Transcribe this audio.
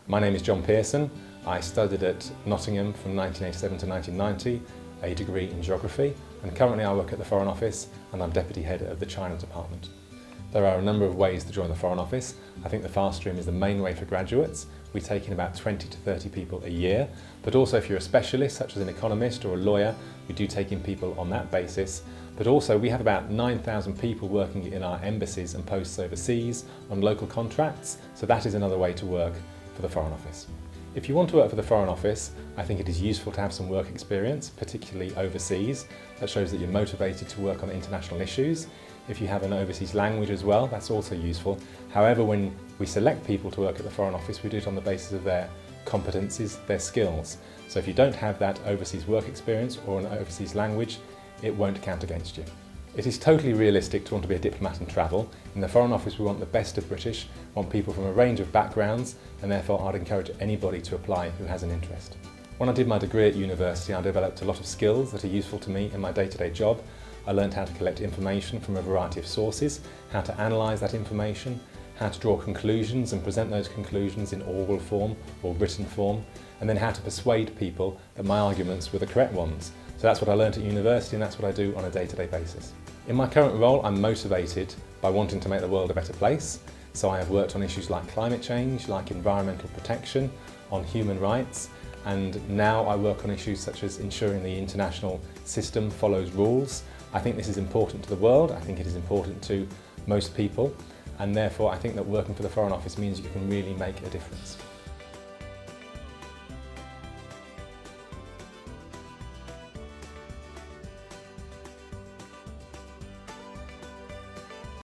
My name is John Pearson. I studied at Nottingham from 1987 to 1990, a degree in geography, and currently I work at the Foreign Office and I'm Deputy Head of the China Department. There are a number of ways to join the Foreign Office. I think the fast stream is the main way for graduates. We take in about 20 to 30 people a year, but also if you're a specialist such as an economist or a lawyer, we do take in people on that basis. But also we have about 9,000 people working in our embassies and posts overseas on local contracts, so that is another way to work for the Foreign Office. If you want to work for the Foreign Office, I think it is useful to have some work experience, particularly overseas. That shows that you're motivated to work on international issues. If you have an overseas language as well, that's also useful. However, when we select people to work at the Foreign Office, we do it on the basis of their competencies, their skills. So if you don't have that overseas work experience or an overseas language, it won't count against you. It is totally realistic to want to be a diplomat and travel. In the Foreign Office we want the best of British, want people from a range of backgrounds, and therefore I'd encourage anybody to apply who has an interest. When I did my degree at university, I developed a lot of skills that are useful to me in my day-to-day job. I learned how to collect information from a variety of sources, how to analyse that information, how to draw conclusions and present those conclusions in oral form or written form, and then how to persuade people that my arguments were the correct ones. So that's what I learned at university and that's what I do on a day-to-day basis. In my current role, I'm motivated by wanting to make the world a better place. So I have worked on issues like climate change, like environmental protection, on human rights, and now I work on issues such as ensuring the international system follows rules. I think this is important to the world, I think it is important to most people, and therefore I think that working for the Foreign Office means you can really make a difference.